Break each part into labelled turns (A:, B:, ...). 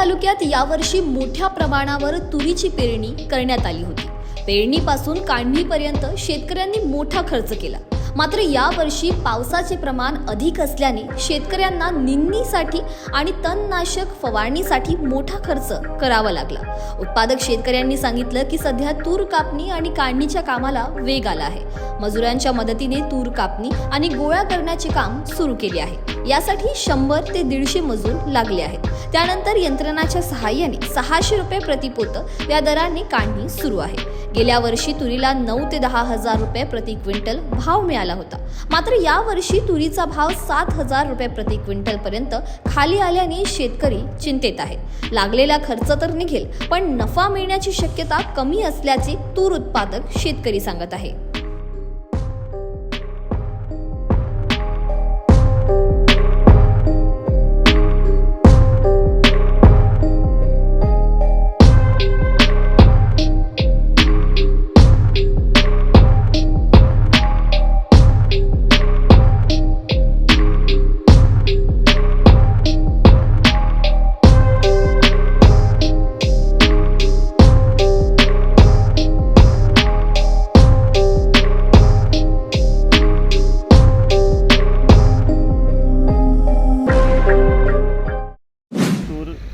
A: तालुक्यात यावर्षी मोठ्या प्रमाणावर तुरीची पेरणी करण्यात आली होती। पेरणीपासून काढणीपर्यंत शेतकऱ्यांनी मोठा खर्च केला। मात्र यावर्षी पावसाचे प्रमाण अधिक असल्याने शेतकऱ्यांना निंदणीसाठी आणि तणनाशक फवारणीसाठी मोठा खर्च करावा लागला। उत्पादक शेतकऱ्यांनी सांगितलं की सध्या तूर कापणी आणि काढणीच्या कामाला वेग आला आहे। मजुरांच्या मदतीने तूर कापणी आणि गोळा करण्याचे काम सुरू केले आहे। यासाठी 100 ते 150 मजूर लागले आहेत। त्यानंतर यंत्रणाच्या सहाय्याने 600 रुपये प्रति पोत या दराने काढणी सुरू आहे। गेल्या वर्षी तुरीला 9 ते 10 हजार रुपये प्रति क्विंटल भाव मिळाला होता। मात्र या वर्षी तुरीचा भाव 7,000 रुपये प्रति क्विंटल पर्यंत खाली आल्याने शेतकरी चिंतेत आहेत। लागलेला खर्च तर निघेल, पण नफा मिळण्याची शक्यता कमी असल्याचे तूर उत्पादक शेतकरी सांगत आहे।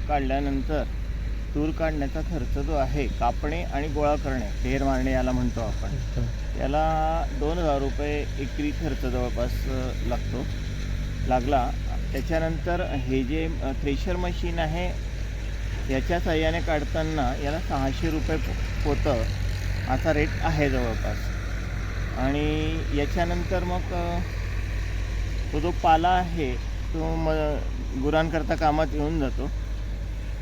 B: काढल्यानंतर तूर काढण्याचा खर्च जो आहे, कापणे आणि गोळा करणे, ढेर मारणे याला म्हणतो आपण, याला 2,000 रुपये एकरी खर्च जवळपास लागला। त्याच्यानंतर हे जे थ्रेशर मशीन आहे याच्या साह्याने काढताना याला 600 रुपये पोतं असा रेट आहे जवळपास। आणि याच्यानंतर मग तो जो पाला आहे तो गुरांकरता कामात येऊन जातो।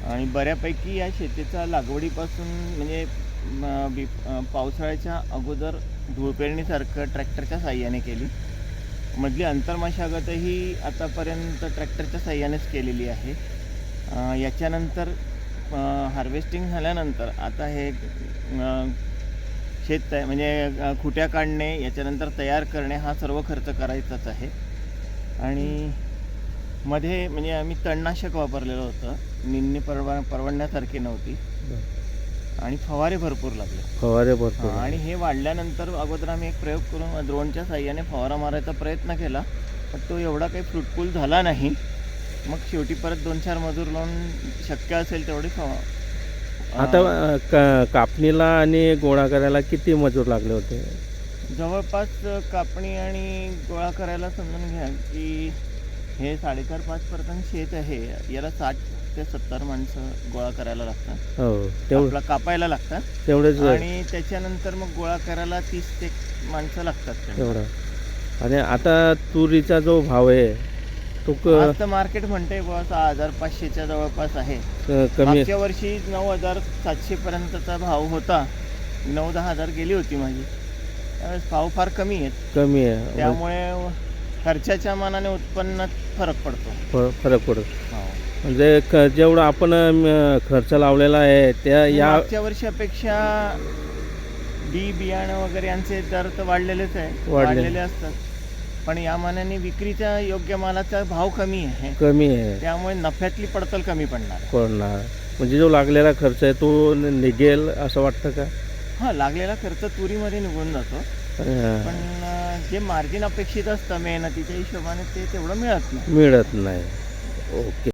B: आणि बऱ्यापैकी या शेतीचा लागवडीपासून म्हणजे पावसाळ्याच्या अगोदर धूळपेरणीसारखं ट्रॅक्टरच्या साह्याने केली। मधली अंतर्मशागतही आतापर्यंत ट्रॅक्टरच्या साह्यानेच केलेली आहे। याच्यानंतर हार्वेस्टिंग झाल्यानंतर आता हे शेत म्हणजे खुट्या काढणे, याच्यानंतर तयार करणे हा सर्व खर्च करायचाच आहे। आणि मध्ये म्हणजे आम्ही तणनाशक वापरलेलं होतं, निंदणी परवडण्यासारखी नव्हती आणि फवारे भरपूर लागले। आणि हे वाढल्यानंतर अगोदर आम्ही एक प्रयोग करून ड्रोनच्या साह्याने फवारा मारायचा प्रयत्न केला, पण तो एवढा काही फ्रुटफुल झाला नाही। मग शेवटी परत 2-4 मजूर लावून शक्य असेल तेवढी
C: आता कापणीला आणि गोळा करायला किती मजूर लागले होते?
B: जवळपास कापणी आणि गोळा करायला समजून घ्या की हे 4.5-5% शेत आहे, याला 60 ते 70 माणसं गोळा करायला लागतात।
C: हो, तेवढं
B: कापायला लागतात
C: तेवढेच। आणि
B: त्याच्यानंतर मग गोळा करायला 30 ते माणसं लागतात
C: तेवढं। आणि आता तुरीचा जो भाव आहे तो
B: आता मार्केट म्हणते 6,500च्या जवळपास आहे। मागच्या वर्षी 9,700 पर्यंतचा भाव होता, 9-10 हजार गेली होती माझी। त्यावेळेस भाव फार कमी आहे, त्यामुळे खर्चाच्या मानाने उत्पन्नात फरक पडतो।
C: म्हणजे जेवढं आपण खर्च लावलेला आहे त्या
B: मागच्या वर्षापेक्षा बियाणं वगैरे यांचे दर तर वाढलेले असतात, पण या मानाने विक्रीच्या योग्य मालाचा भाव कमी आहे, त्यामुळे नफ्यातली पडतल कमी पडणार।
C: म्हणजे जो लागलेला खर्च आहे तो निघेल असं वाटतं का?
B: हा, लागलेला खर्च तुरीमध्ये निघून जातो, पण जे मार्जिन अपेक्षित असतं मेहनतीच्या हिशोबाने ते तेवढं मिळत नाही।
C: ओके।